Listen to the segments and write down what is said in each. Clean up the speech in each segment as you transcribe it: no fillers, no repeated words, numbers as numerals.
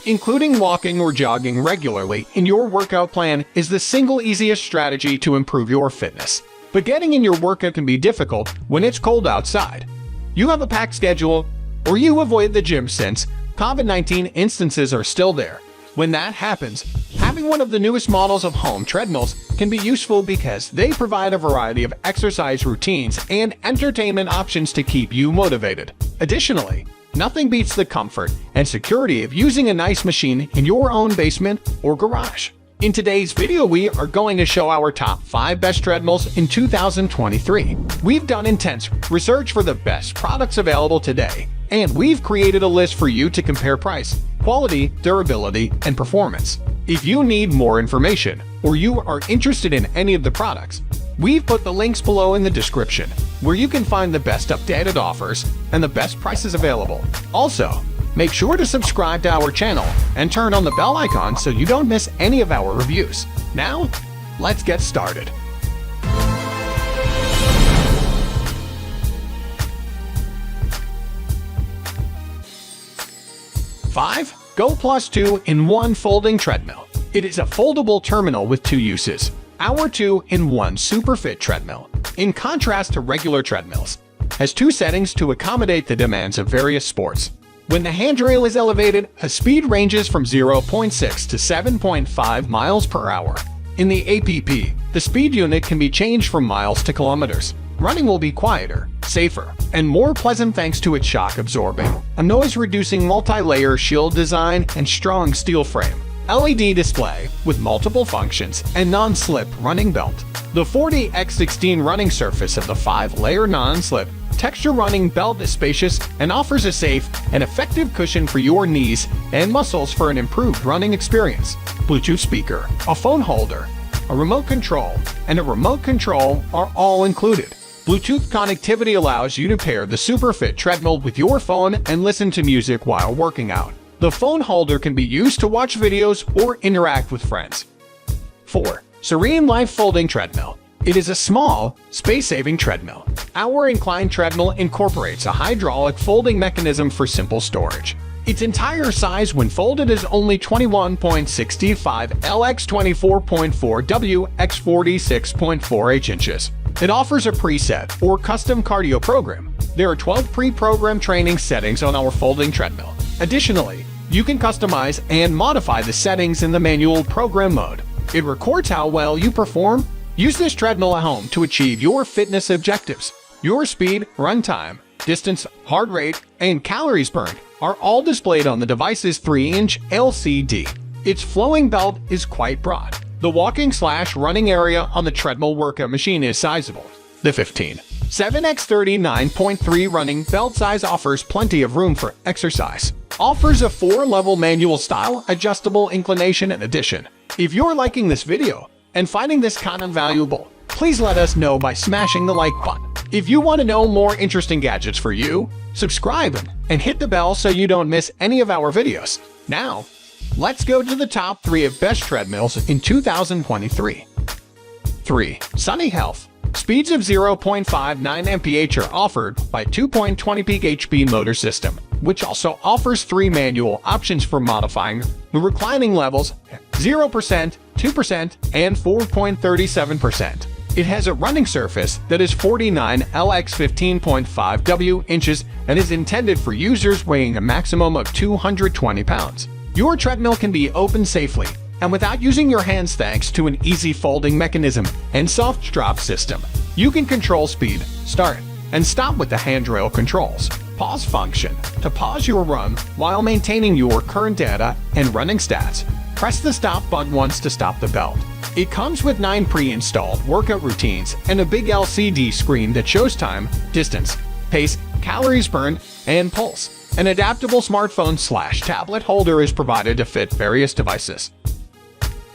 Including walking or jogging regularly in your workout plan is the single easiest strategy to improve your fitness. But getting in your workout can be difficult when it's cold outside. You have a packed schedule, or you avoid the gym since COVID-19 instances are still there. When that happens, having one of the newest models of home treadmills can be useful because they provide a variety of exercise routines and entertainment options to keep you motivated. Additionally, nothing beats the comfort and security of using a nice machine in your own basement or garage. In today's video, we are going to show our top 5 best treadmills in 2023. We've done intense research for the best products available today, and we've created a list for you to compare price, quality, durability, and performance. If you need more information or you are interested in any of the products, we've put the links below in the description, where you can find the best updated offers and the best prices available. Also, make sure to subscribe to our channel and turn on the bell icon so you don't miss any of our reviews. Now, let's get started. 5. GoPlus 2-in-1 Folding Treadmill. It is a foldable terminal with 2 uses. Our 2-in-1 SuperFit treadmill, in contrast to regular treadmills, has 2 settings to accommodate the demands of various sports. When the handrail is elevated, a speed ranges from 0.6 to 7.5 miles per hour. In the APP, the speed unit can be changed from miles to kilometers. Running will be quieter, safer, and more pleasant thanks to its shock-absorbing, a noise-reducing multi-layer shield design and strong steel frame. LED display with multiple functions and non-slip running belt. The 40x16 running surface of the 5-layer non-slip texture running belt is spacious and offers a safe and effective cushion for your knees and muscles for an improved running experience. Bluetooth speaker, a phone holder, a remote control, and a remote control are all included. Bluetooth connectivity allows you to pair the SuperFit treadmill with your phone and listen to music while working out. The phone holder can be used to watch videos or interact with friends. 4. SereneLife Folding Treadmill. It is a small, space-saving treadmill. Our incline treadmill incorporates a hydraulic folding mechanism for simple storage. Its entire size when folded is only 21.65 L x 24.4 W x 46.4 inches. It offers a preset or custom cardio program. There are 12 pre-programmed training settings on our folding treadmill. Additionally, you can customize and modify the settings in the manual program mode. It records how well you perform. Use this treadmill at home to achieve your fitness objectives. Your speed, run time, distance, heart rate, and calories burned are all displayed on the device's 3-inch LCD. Its flowing belt is quite broad. The walking/running area on the treadmill workout machine is sizable. The 7x39.3 running belt size offers plenty of room for exercise. Offers a 4-level manual style adjustable inclination in addition. If you're liking this video and finding this content valuable, please let us know by smashing the like button. If you want to know more interesting gadgets for you, subscribe and hit the bell so you don't miss any of our videos. Now, let's go to the top 3 of best treadmills in 2023. 3. Sunny Health. Speeds of 0.59 mph are offered by 2.20 peak HP motor system, which also offers 3 manual options for modifying the reclining levels: 0%, 2%, and 4.37%. It has a running surface that is 49 L x 15.5 W inches and is intended for users weighing a maximum of 220 pounds. Your treadmill can be opened safely and without using your hands thanks to an easy folding mechanism and soft drop system. You can control speed, start, and stop with the handrail controls. Pause function to pause your run while maintaining your current data and running stats. Press the stop button once to stop the belt. It comes with 9 pre-installed workout routines and a big LCD screen that shows time, distance, pace, calories burned, and pulse. An adaptable smartphone/tablet holder is provided to fit various devices.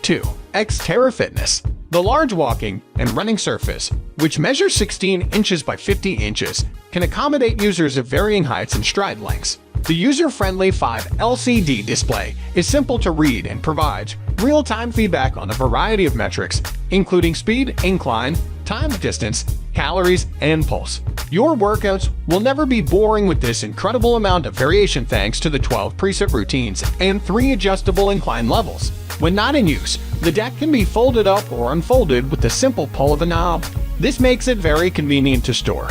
2. XTERRA Fitness. The large walking and running surface, which measures 16 inches by 50 inches, can accommodate users of varying heights and stride lengths. The user-friendly 5 LCD display is simple to read and provides real-time feedback on a variety of metrics, including speed, incline, time, distance, calories, and pulse. Your workouts will never be boring with this incredible amount of variation thanks to the 12 preset routines and 3 adjustable incline levels. When not in use, the deck can be folded up or unfolded with the simple pull of a knob. This makes it very convenient to store.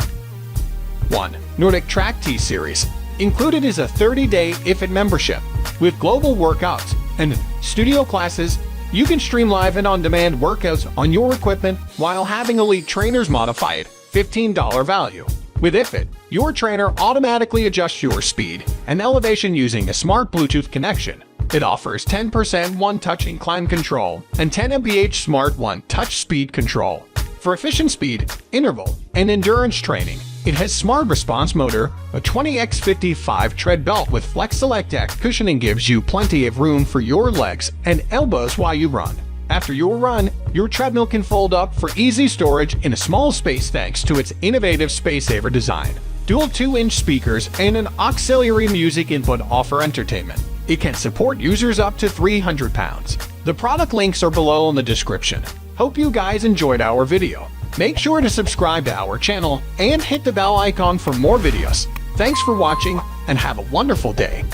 1. NordicTrack T Series. Included is a 30-day IFIT membership. With global workouts and studio classes, you can stream live and on-demand workouts on your equipment while having elite trainers modify it. $15 value. With IFIT, your trainer automatically adjusts your speed and elevation using a smart Bluetooth connection. It offers 10% one-touch incline control and 10 mph smart one-touch speed control. For efficient speed, interval, and endurance training, it has smart response motor, a 20x55 tread belt with Flex Select X cushioning gives you plenty of room for your legs and elbows while you run. After your run, your treadmill can fold up for easy storage in a small space thanks to its innovative space-saver design. Dual 2-inch speakers and an auxiliary music input offer entertainment. It can support users up to 300 pounds. The product links are below in the description. Hope you guys enjoyed our video. Make sure to subscribe to our channel and hit the bell icon for more videos. Thanks for watching and have a wonderful day.